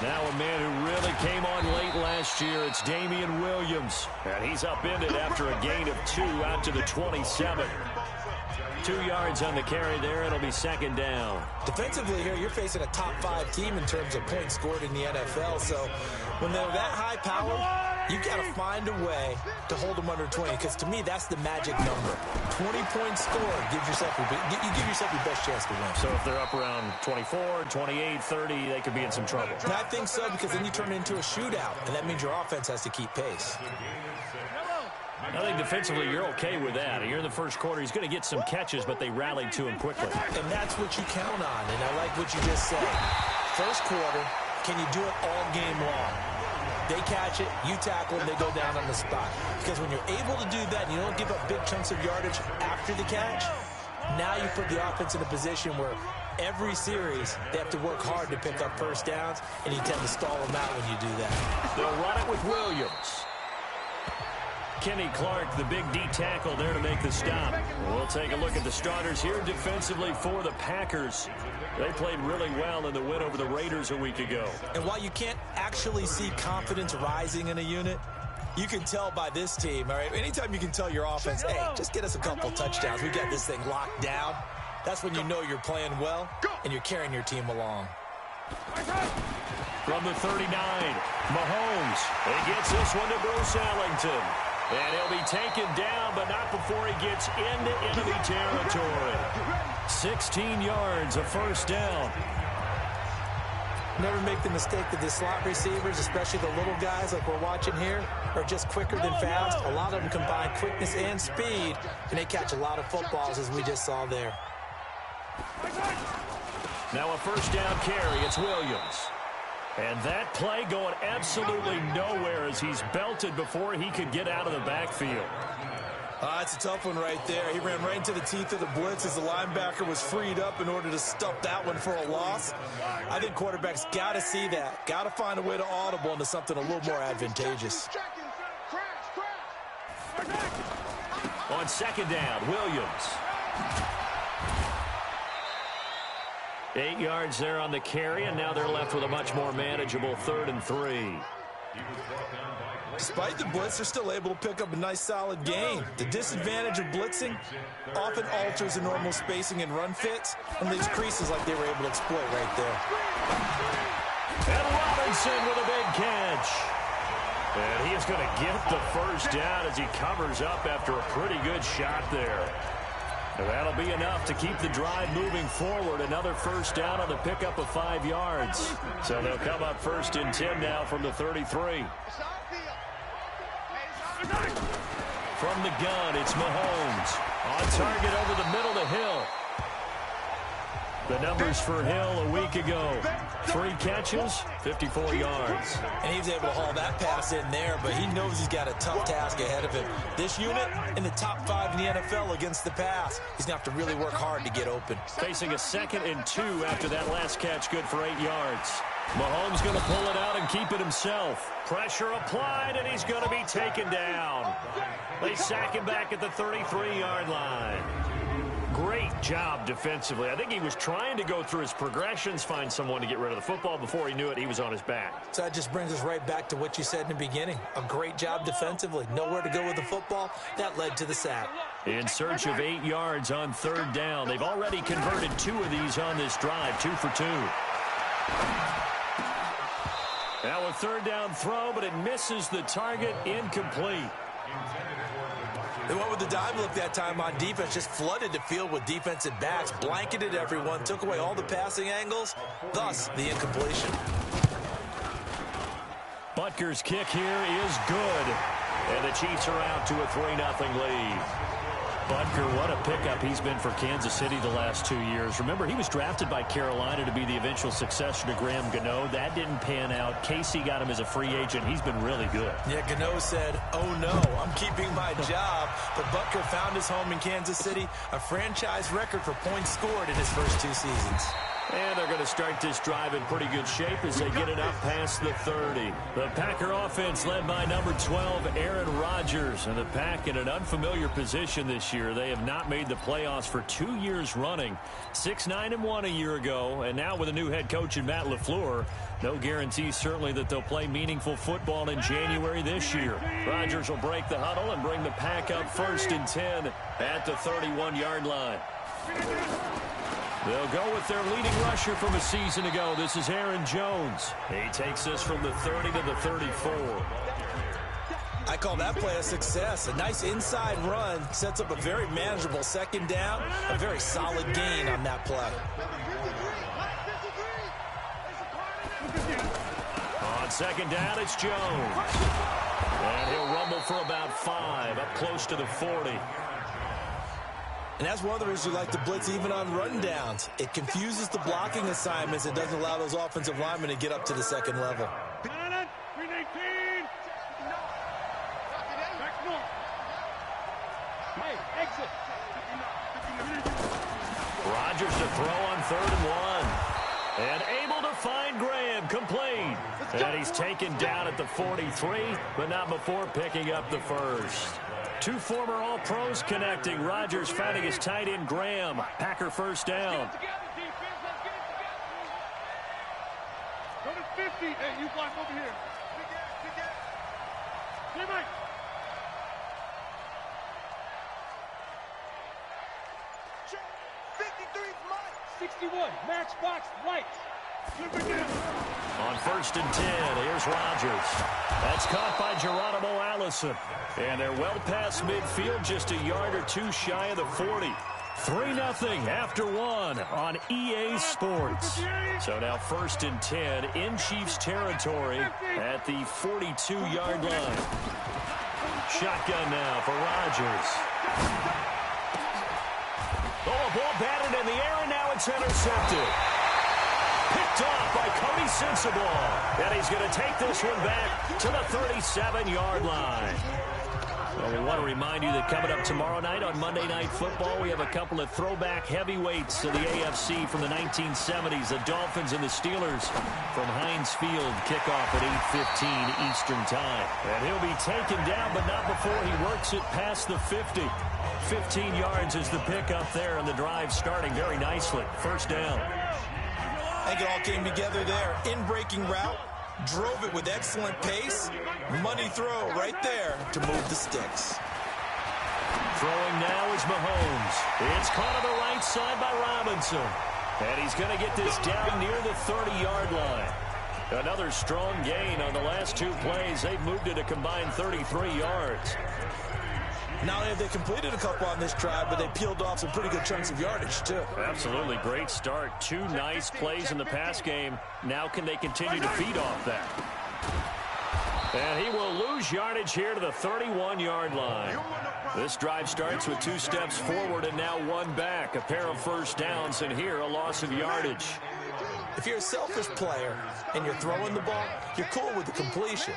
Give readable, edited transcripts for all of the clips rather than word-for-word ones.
Now a man who really came on late last year, it's Damian Williams. And he's upended after a gain of 2 out to the 27. 2 yards on the carry there. It'll be second down. Defensively here, you're facing a top 5 team in terms of points scored in the NFL. So when they're that high powered, you got to find a way to hold them under 20. Because to me, that's the magic number. 20 points scored gives yourself you give yourself your best chance to win. So if they're up around 24, 28, 30, they could be in some trouble. And I think so, because then you turn it into a shootout, and that means your offense has to keep pace. I think defensively you're okay with that. Here in the first quarter, he's going to get some catches, but they rallied to him quickly. And that's what you count on, and I like what you just said. First quarter, can you do it all game long? They catch it, you tackle them, they go down on the spot. Because when you're able to do that and you don't give up big chunks of yardage after the catch, now you put the offense in a position where every series they have to work hard to pick up first downs, and you tend to stall them out when you do that. They'll run it with Williams. Kenny Clark, the big D tackle there to make the stop. We'll take a look at the starters here defensively for the Packers. They played really well in the win over the Raiders a week ago. And while you can't actually see confidence rising in a unit, you can tell by this team, all right? Anytime you can tell your offense, hey, just get us a couple touchdowns. We got this thing locked down. That's when you know you're playing well and you're carrying your team along. From the 39, Mahomes. He gets this one to Bruce Ellington. And he'll be taken down, but not before he gets into enemy territory. 16 yards, a first down. Never make the mistake that the slot receivers, especially the little guys like we're watching here, are just quicker than fast. A lot of them combine quickness and speed, and they catch a lot of footballs, as we just saw there. Now a first down carry. It's Williams. And that play going absolutely nowhere as he's belted before he could get out of the backfield. It's a tough one right there. He ran right into the teeth of the blitz as the linebacker was freed up in order to stuff that one for a loss. I think quarterbacks got to see that. Got to find a way to audible into something a little more advantageous. On second down, Williams. 8 yards there on the carry, and now they're left with a much more manageable 3rd and 3. Despite the blitz, they're still able to pick up a nice solid gain. The disadvantage of blitzing often alters the normal spacing and run fits and leaves creases like they were able to exploit right there. And Robinson with a big catch. And he is going to get the first down as he covers up after a pretty good shot there. And that'll be enough to keep the drive moving forward. Another first down on the pickup of 5 yards. So they'll come up 1st and 10 now from the 33. From the gun, it's Mahomes. On target over the middle to Hill. The numbers for Hill a week ago. 3 catches, 54 yards. And he was able to haul that pass in there, but he knows he's got a tough task ahead of him. This unit in the top 5 in the NFL against the pass. He's going to have to really work hard to get open. Facing a 2nd and 2 after that last catch, good for 8 yards. Mahomes going to pull it out and keep it himself. Pressure applied, and he's going to be taken down. They sack him back at the 33-yard line. Great job defensively. I think he was trying to go through his progressions, find someone to get rid of the football. Before he knew it, he was on his back. So that just brings us right back to what you said in the beginning. A great job defensively. Nowhere to go with the football. That led to the sack. In search of 8 yards on 3rd down. They've already converted 2 of these on this drive, 2 for 2. Now a 3rd down throw, but it misses the target, incomplete. They went with the dive look that time on defense, just flooded the field with defensive backs, blanketed everyone, took away all the passing angles, thus the incompletion. Butker's kick here is good, and the Chiefs are out to a 3-0 lead. Butker, what a pickup he's been for Kansas City the last 2 years. Remember, he was drafted by Carolina to be the eventual successor to Graham Gano. That didn't pan out. Casey got him as a free agent. He's been really good. Yeah, Gano said, oh no, I'm keeping my job. But Butker found his home in Kansas City, a franchise record for points scored in his first 2 seasons. And they're going to start this drive in pretty good shape as they get it up past the 30. The Packer offense led by number 12, Aaron Rodgers. And the Pack in an unfamiliar position this year. They have not made the playoffs for 2 years running. 6-9-1 a year ago. And now with a new head coach in Matt LaFleur, no guarantee certainly that they'll play meaningful football in January this year. Rodgers will break the huddle and bring the Pack up 1st and 10 at the 31-yard line. They'll go with their leading rusher from a season ago. This is Aaron Jones. He takes us from the 30 to the 34. I call that play a success. A nice inside run sets up a very manageable 2nd down. A very solid gain on that play. On 2nd down, it's Jones. And he'll rumble for about 5, up close to the 40. And that's one of the reasons we like to blitz even on rundowns. It confuses the blocking assignments. It doesn't allow those offensive linemen to get up to the 2nd level. Rodgers to throw on 3rd and 1. And able to find Graham, complete. And he's taken down at the 43, but not before picking up the 1st. 2 former All-Pros connecting. Rodgers finding his tight end, Graham. Packer 1st down. Go to 50. Hey, you block over here. Teammate. 61. Matchbox right. On 1st and 10, here's Rodgers. That's caught by Geronimo Allison. And they're well past midfield, just a yard or 2 shy of the 40. 3-0 after 1 on EA Sports. So now 1st and 10 in Chiefs territory at the 42-yard line. Shotgun now for Rodgers. Oh, a ball batted in the air, and now it's intercepted. Picked off by Cody Sensabaugh. And he's going to take this one back to the 37-yard line. Well, we want to remind you that coming up tomorrow night on Monday Night Football, we have a couple of throwback heavyweights of the AFC from the 1970s, the Dolphins and the Steelers from Heinz Field. Kickoff at 8:15 Eastern Time. And he'll be taken down, but not before he works it past the 50. 15 yards is the pickup there, and the drive starting very nicely. 1st down. I think it all came together there. In-breaking route, drove it with excellent pace. Money throw right there to move the sticks. Throwing now is Mahomes. It's caught on the right side by Robinson. And he's going to get this down near the 30-yard line. Another strong gain on the last 2 plays. They've moved it a combined 33 yards. Not only have they completed a couple on this drive, but they peeled off some pretty good chunks of yardage, too. Absolutely. Great start. 2 nice plays in the pass game. Now can they continue to feed off that? And he will lose yardage here to the 31-yard line. This drive starts with 2 steps forward and now 1 back. A pair of 1st downs, and here a loss of yardage. If you're a selfish player and you're throwing the ball, you're cool with the completion.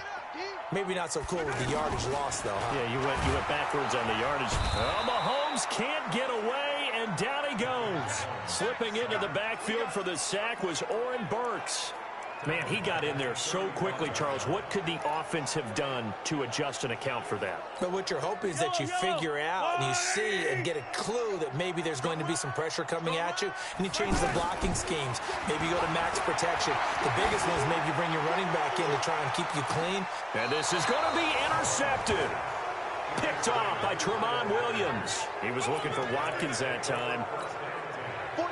Maybe not so cool with the yardage loss, though, huh? Yeah, you went backwards on the yardage. Oh, Mahomes can't get away, and down he goes. Slipping into the backfield for the sack was Oren Burks. Man, he got in there so quickly, Charles. What could the offense have done to adjust and account for that? But what you're hoping is that you figure out and you see and get a clue that maybe there's going to be some pressure coming at you, and you change the blocking schemes. Maybe you go to max protection. The biggest one is maybe you bring your running back in to try and keep you clean. And this is going to be intercepted. Picked off by Tremont Williams. He was looking for Watkins that time.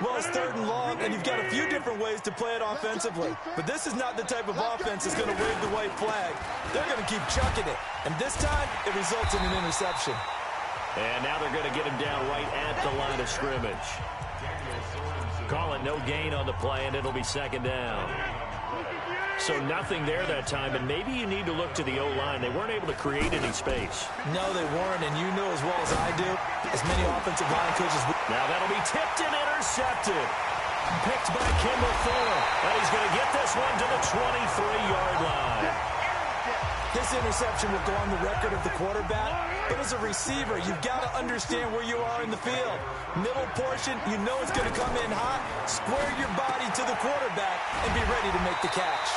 Well, it's 3rd and long, and you've got a few different ways to play it offensively. But this is not the type of offense that's going to wave the white flag. They're going to keep chucking it. And this time, it results in an interception. And now they're going to get him down right at the line of scrimmage. Call it no gain on the play, and it'll be 2nd down. So nothing there that time, and maybe you need to look to the O-line. They weren't able to create any space. No, they weren't, and you know as well as I do, as many offensive line coaches. Now that'll be tipped and intercepted. Picked by Kimball Fuller. And he's going to get this one to the 23-yard line. They This interception will go on the record of the quarterback, but as a receiver, you've got to understand where you are in the field. Middle portion, you know it's going to come in hot. Square your body to the quarterback and be ready to make the catch.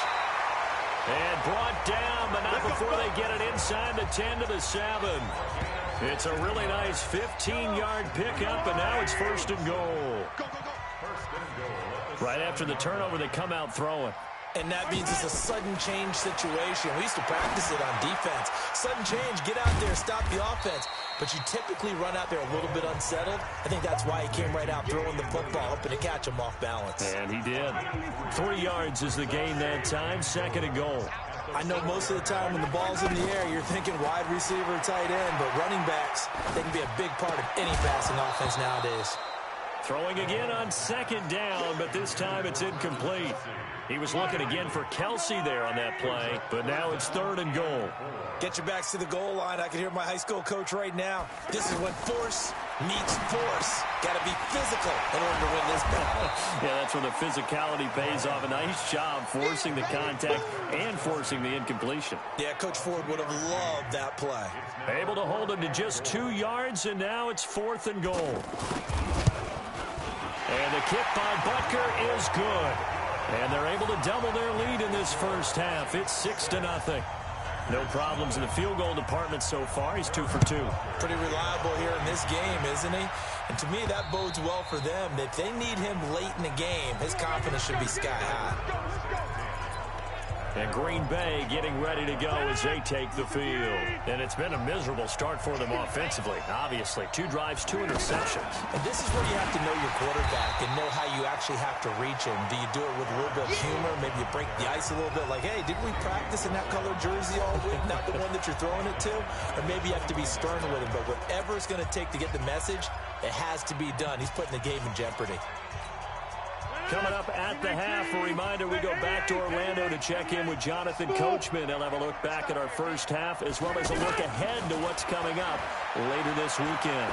And brought down, but not before they get it inside the 10 to the 7. It's a really nice 15-yard pickup, and now it's first and goal. Right after the turnover, they come out throwing. And that means it's a sudden change situation. We used to practice it on defense. Sudden change, get out there, stop the offense. But you typically run out there a little bit unsettled. I think that's why he came right out throwing the football, hoping to catch him off balance. And he did. 3 yards is the gain that time, second and goal. I know most of the time when the ball's in the air, you're thinking wide receiver, tight end, but running backs, they can be a big part of any passing offense nowadays. Throwing again on second down, but this time it's incomplete. He was looking again for Kelsey there on that play, but now it's third and goal. Get your backs to the goal line. I can hear my high school coach right now. This is when force meets force. Got to be physical in order to win this battle. Yeah, that's where the physicality pays off. A nice job forcing the contact and forcing the incompletion. Yeah, Coach Ford would have loved that play. Able to hold him to just 2 yards, and now it's fourth and goal. And the kick by Butker is good. And they're able to double their lead in this first half. It's 6-0. No problems in the field goal department so far. He's 2 for 2. Pretty reliable here in this game, isn't he? And to me, that bodes well for them. If they need him late in the game, his confidence should be sky high. And Green Bay getting ready to go as they take the field. And it's been a miserable start for them offensively, obviously. 2 drives, 2 interceptions. And this is where you have to know your quarterback and know how you actually have to reach him. Do you do it with a little bit of humor? Maybe you break the ice a little bit like, hey, didn't we practice in that color jersey all week? Not the one that you're throwing it to? Or maybe you have to be stern with him. But whatever it's going to take to get the message, it has to be done. He's putting the game in jeopardy. Coming up at the half, a reminder, we go back to Orlando to check in with Jonathan Coachman. He'll have a look back at our first half as well as a look ahead to what's coming up later this weekend.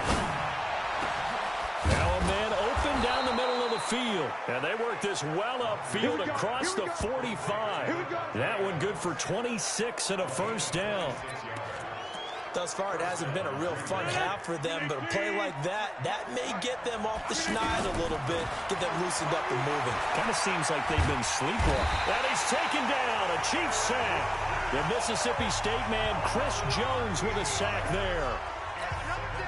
Now a man open down the middle of the field. And they work this well upfield across the 45. That one good for 26 and a first down. Thus far, it hasn't been a real fun half for them, but a play like that may get them off the schneid a little bit, get them loosened up and moving. Kind of seems like they've been sleepwalking. And he's taken down, a Chiefs sack. The Mississippi State man, Chris Jones, with a sack there.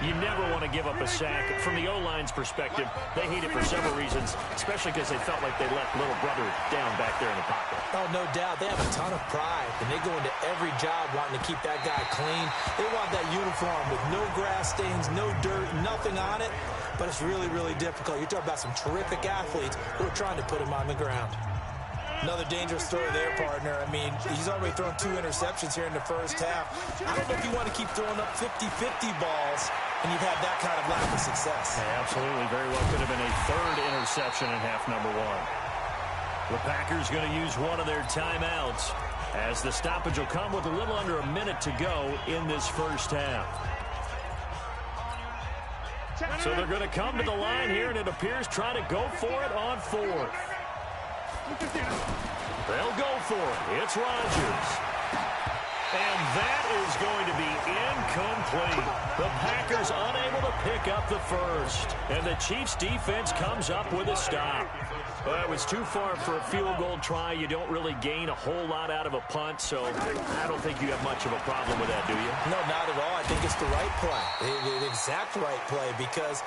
You never want to give up a sack. From the O-line's perspective, they hate it for several reasons, especially because they felt like they left little brother down back there in the pocket. Oh, no doubt. They have a ton of pride, and they go into every job wanting to keep that guy clean. They want that uniform with no grass stains, no dirt, nothing on it, but it's really, really difficult. You're talking about some terrific athletes who are trying to put him on the ground. Another dangerous throw there, partner. I mean, he's already thrown 2 interceptions here in the first half. I don't know if you want to keep throwing up 50-50 balls and you've had that kind of lack of success. Yeah, absolutely. Very well could have been a 3rd interception in half number 1. The Packers going to use one of their timeouts as the stoppage will come with a little under a minute to go in this first half. So they're going to come to the line here, and it appears try to go for it on 4th. They'll go for it. It's Rodgers. And that is going to be incomplete. The Packers unable to pick up the first. And the Chiefs defense comes up with a stop. Well, it was too far for a field goal try. You don't really gain a whole lot out of a punt, so I don't think you have much of a problem with that, do you? No, not at all. I think it's the right play, the exact right play, because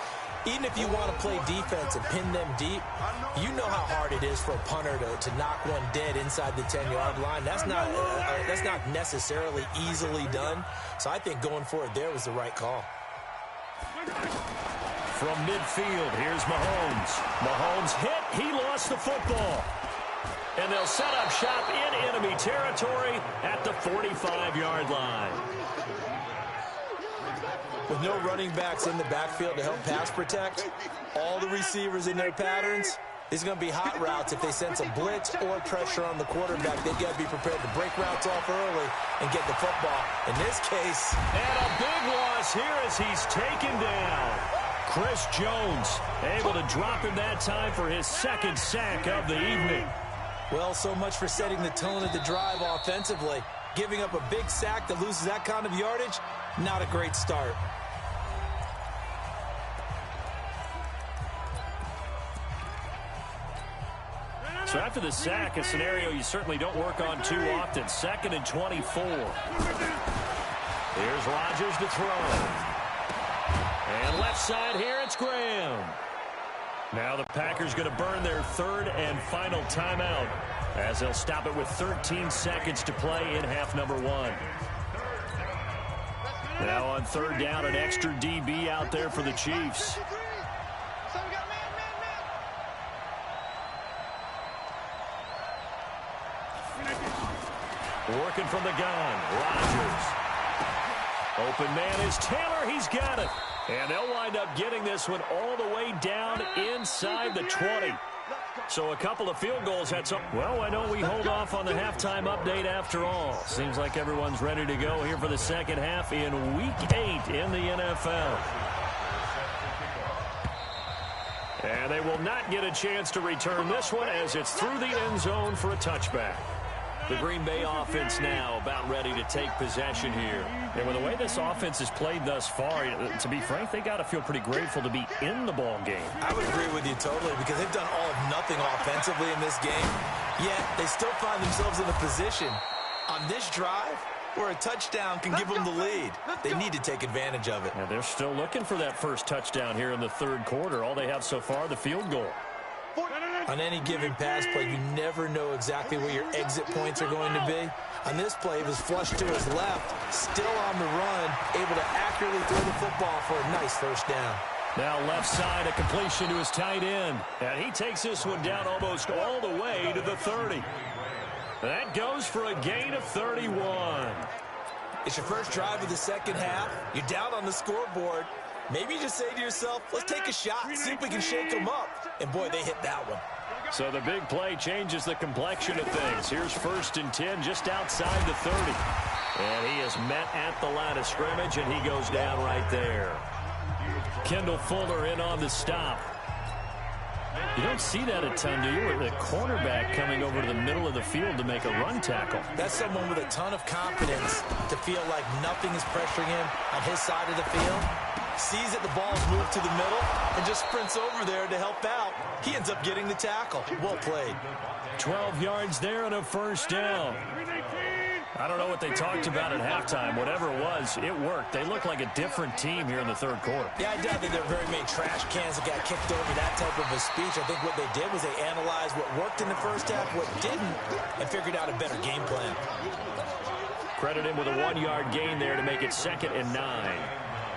even if you want to play defense and pin them deep, you know how hard it is for a punter to knock one dead inside the 10-yard line. That's not necessarily easily done. So I think going for it there was the right call. From midfield, here's Mahomes. Mahomes hit. He lost the football. And they'll set up shop in enemy territory at the 45-yard line. With no running backs in the backfield to help pass protect, all the receivers in their patterns, these are going to be hot routes. If they sense a blitz or pressure on the quarterback, they've got to be prepared to break routes off early and get the football. In this case, and a big loss here as he's taken down. Chris Jones able to drop him that time for his 2nd sack of the evening. Well, so much for setting the tone of the drive offensively. Giving up a big sack that loses that kind of yardage, not a great start. So after the sack, a scenario you certainly don't work on too often. 2nd and 24. Here's Rodgers to throw. And left side here, it's Graham. Now the Packers going to burn their 3rd and final timeout as they'll stop it with 13 seconds to play in half number 1. Now on 3rd down, an extra DB out there for the Chiefs. Working from the gun, Rodgers. Open man is Taylor. He's got it. And they'll wind up getting this one all the way down inside the 20. So a couple of field goals had some. Well, why don't we hold off on the halftime update after all? Seems like everyone's ready to go here for the second half in Week 8 in the NFL. And they will not get a chance to return this one as it's through the end zone for a touchback. The Green Bay offense now about ready to take possession here. And with the way this offense has played thus far, to be frank, they got to feel pretty grateful to be in the ball game. I would agree with you totally because they've done all of nothing offensively in this game. Yet they still find themselves in a position on this drive where a touchdown can give them the lead. They need to take advantage of it. And they're still looking for that first touchdown here in the 3rd quarter. All they have so far, the field goal. On any given pass play, you never know exactly where your exit points are going to be. On this play, it was flushed to his left, still on the run, able to accurately throw the football for a nice first down. Now left side, a completion to his tight end. And he takes this one down almost all the way to the 30. That goes for a gain of 31. It's your first drive of the second half. You're down on the scoreboard. Maybe you just say to yourself, let's take a shot, see if we can shake them up. And, boy, they hit that one. So the big play changes the complexion of things. Here's 1st and 10 just outside the 30. And he is met at the line of scrimmage, and he goes down right there. Kendall Fuller in on the stop. You don't see that a ton, do you? With a cornerback coming over to the middle of the field to make a run tackle. That's someone with a ton of confidence to feel like nothing is pressuring him on his side of the field. Sees that the ball's moved to the middle and just sprints over there to help out. He ends up getting the tackle. Well played. 12 yards there and a first down. I don't know what they talked about at halftime. Whatever it was, it worked. They look like a different team here in the 3rd quarter. Yeah, I doubt that there are very many trash cans that got kicked over that type of a speech. I think what they did was they analyzed what worked in the first half, what didn't, and figured out a better game plan. Credit him with a 1-yard gain there to make it 2nd and 9.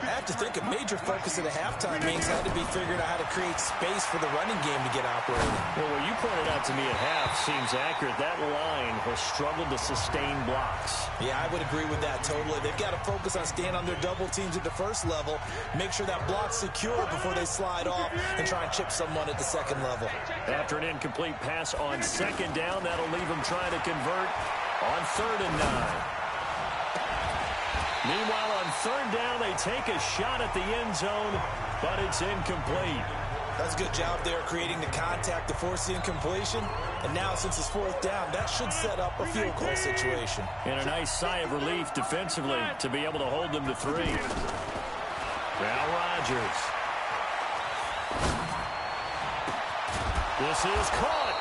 I have to think a major focus of the halftime means had to be figuring out how to create space for the running game to get operating. Well, what you pointed out to me at half seems accurate. That line has struggled to sustain blocks. Yeah, I would agree with that totally. They've got to focus on staying on their double teams at the first level, make sure that block's secure before they slide off and try and chip someone at the second level. After an incomplete pass on 2nd down, that'll leave them trying to convert on 3rd and 9. Meanwhile, on 3rd down, they take a shot at the end zone, but it's incomplete. That's a good job there creating the contact to force the incompletion. And now, since it's 4th down, that should set up a field goal situation. And a nice sigh of relief defensively to be able to hold them to 3. Now Rodgers. This is caught.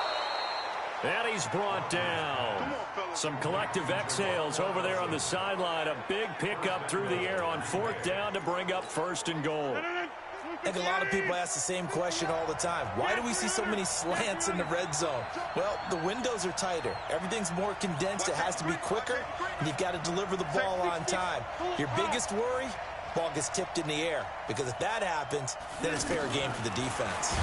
And he's brought down. Some collective exhales over there on the sideline. A big pickup through the air on 4th down to bring up 1st and goal. I think a lot of people ask the same question all the time. Why do we see so many slants in the red zone? Well, the windows are tighter. Everything's more condensed. It has to be quicker, and you've got to deliver the ball on time. Your biggest worry? Ball gets tipped in the air. Because if that happens, then it's fair game for the defense.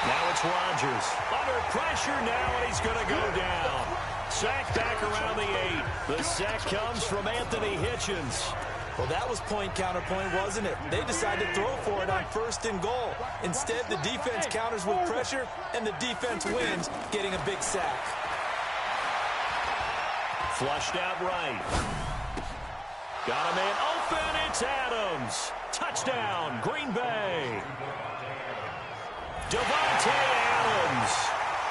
Now it's Rodgers. Under pressure now, and he's going to go down. Sack back around the 8. The sack comes from Anthony Hitchens. Well, that was point counterpoint, wasn't it? They decided to throw for it on 1st and goal. Instead, the defense counters with pressure, and the defense wins, getting a big sack. Flushed out right. Got a man open. It's Adams. Touchdown, Green Bay. Devontae Adams.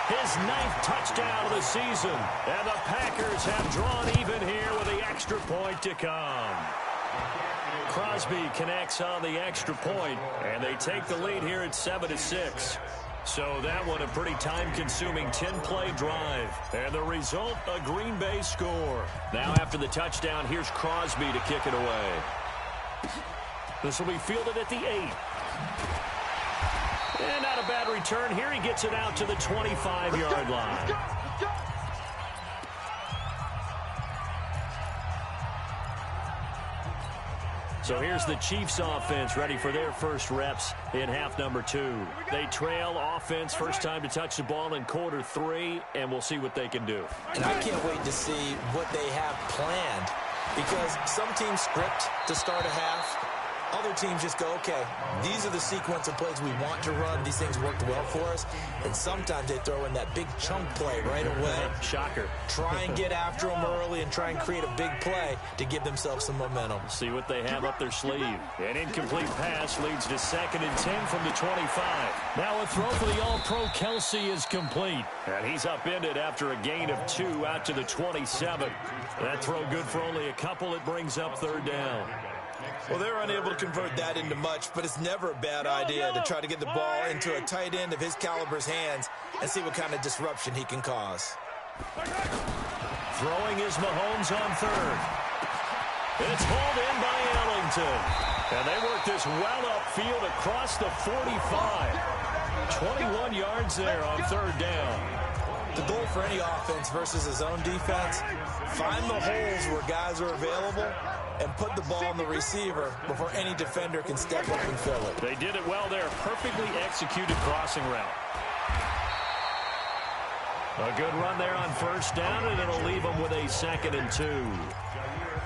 His 9th touchdown of the season. And the Packers have drawn even extra point to come. Crosby connects on the extra point, and they take the lead here at 7-6. So that one a pretty time-consuming 10-play drive. And the result, a Green Bay score. Now after the touchdown, here's Crosby to kick it away. This will be fielded at the 8. And not a bad return here. He gets it out to the 25-yard line. So here's the Chiefs offense ready for their first reps in half number 2. They trail offense first time to touch the ball in quarter 3, and we'll see what they can do. And I can't wait to see what they have planned, because some teams script to start a half. Other teams just go, okay, these are the sequence of plays we want to run. These things worked well for us. And sometimes they throw in that big chunk play right away. Shocker. Try and get after them early and try and create a big play to give themselves some momentum. See what they have up their sleeve. An incomplete pass leads to 2nd and 10 from the 25. Now a throw for the All-Pro Kelsey is complete. And he's upended after a gain of 2 out to the 27. That throw good for only a couple. It brings up 3rd down. Well, they were unable to convert that into much, but it's never a bad idea to try to get the ball into a tight end of his caliber's hands and see what kind of disruption he can cause. Throwing is Mahomes on 3rd. It's hauled in by Ellington. And they work this well upfield across the 45. 21 yards there on 3rd down. The goal for any offense versus his own defense, find the holes where guys are available and put the ball in the receiver before any defender can step up and fill it. They did it well there. Perfectly executed crossing route. A good run there on 1st down, and it'll leave them with a 2nd and 2.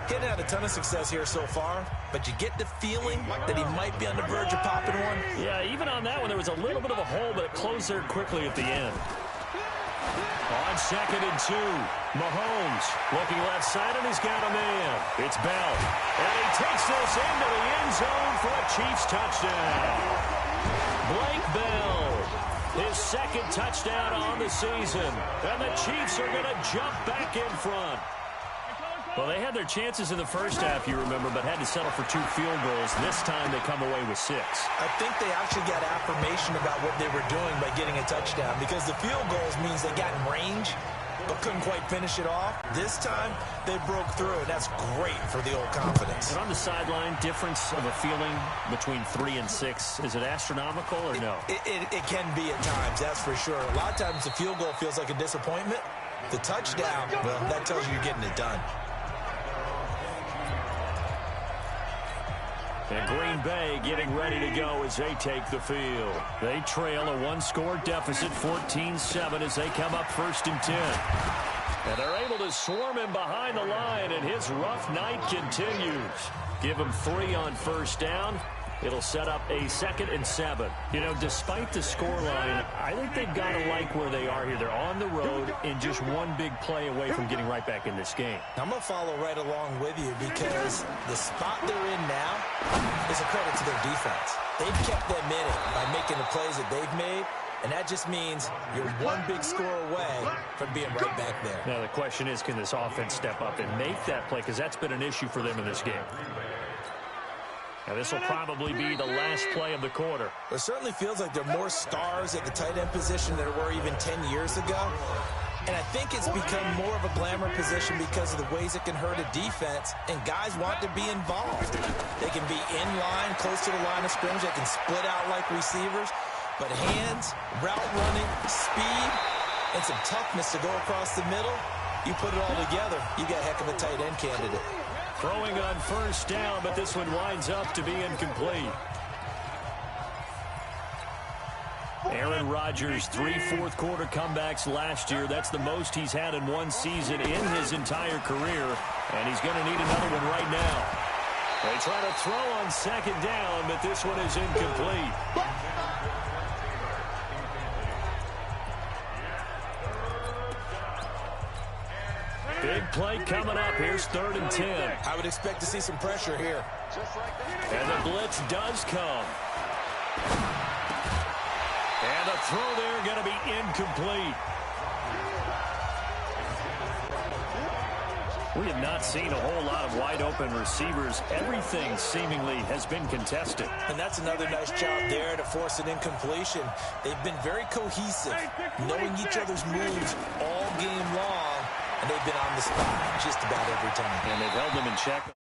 He hadn't had a ton of success here so far, but you get the feeling that he might be on the verge of popping one. Yeah, even on that one, there was a little bit of a hole, but it closed there quickly at the end. On 2nd and 2, Mahomes looking left side, and he's got a man. It's Bell, and he takes this into the end zone for a Chiefs touchdown. Blake Bell, his 2nd touchdown on the season, and the Chiefs are going to jump back in front. Well, they had their chances in the first half, you remember, but had to settle for 2 field goals. This time they come away with 6. I think they actually got affirmation about what they were doing by getting a touchdown, because the field goals means they got in range but couldn't quite finish it off. This time they broke through, and that's great for the old confidence. And on the sideline, difference of a feeling between 3 and 6, is it astronomical or no? It can be at times, that's for sure. A lot of times the field goal feels like a disappointment. The touchdown, well, that tells you you're getting it done. And Green Bay getting ready to go as they take the field. They trail a 1-score deficit, 14-7, as they come up 1st and 10. And they're able to swarm him behind the line, and his rough night continues. Give him 3 on 1st down. It'll set up a 2nd and 7. You know, despite the scoreline, I think they've got to like where they are here. They're on the road and just one big play away from getting right back in this game. I'm going to follow right along with you, because the spot they're in now is a credit to their defense. They've kept them in it by making the plays that they've made, and that just means you're one big score away from being right back there. Now the question is, can this offense step up and make that play? Because that's been an issue for them in this game. Now this will probably be the last play of the quarter. It certainly feels like there are more stars at the tight end position than there were even 10 years ago. And I think it's become more of a glamour position because of the ways it can hurt a defense, and guys want to be involved. They can be in line, close to the line of scrimmage. They can split out like receivers. But hands, route running, speed, and some toughness to go across the middle, you put it all together, you got a heck of a tight end candidate. Throwing on 1st down, but this one winds up to be incomplete. Aaron Rodgers, 3 fourth-quarter comebacks last year. That's the most he's had in one season in his entire career, and he's going to need another one right now. They try to throw on 2nd down, but this one is incomplete. Big play coming up. Here's 3rd and 10. I would expect to see some pressure here. And the blitz does come. And the throw there going to be incomplete. We have not seen a whole lot of wide-open receivers. Everything seemingly has been contested. And that's another nice job there to force an incompletion. They've been very cohesive, knowing each other's moves all game long, and they've been on the spot just about every time. And they've held them in check.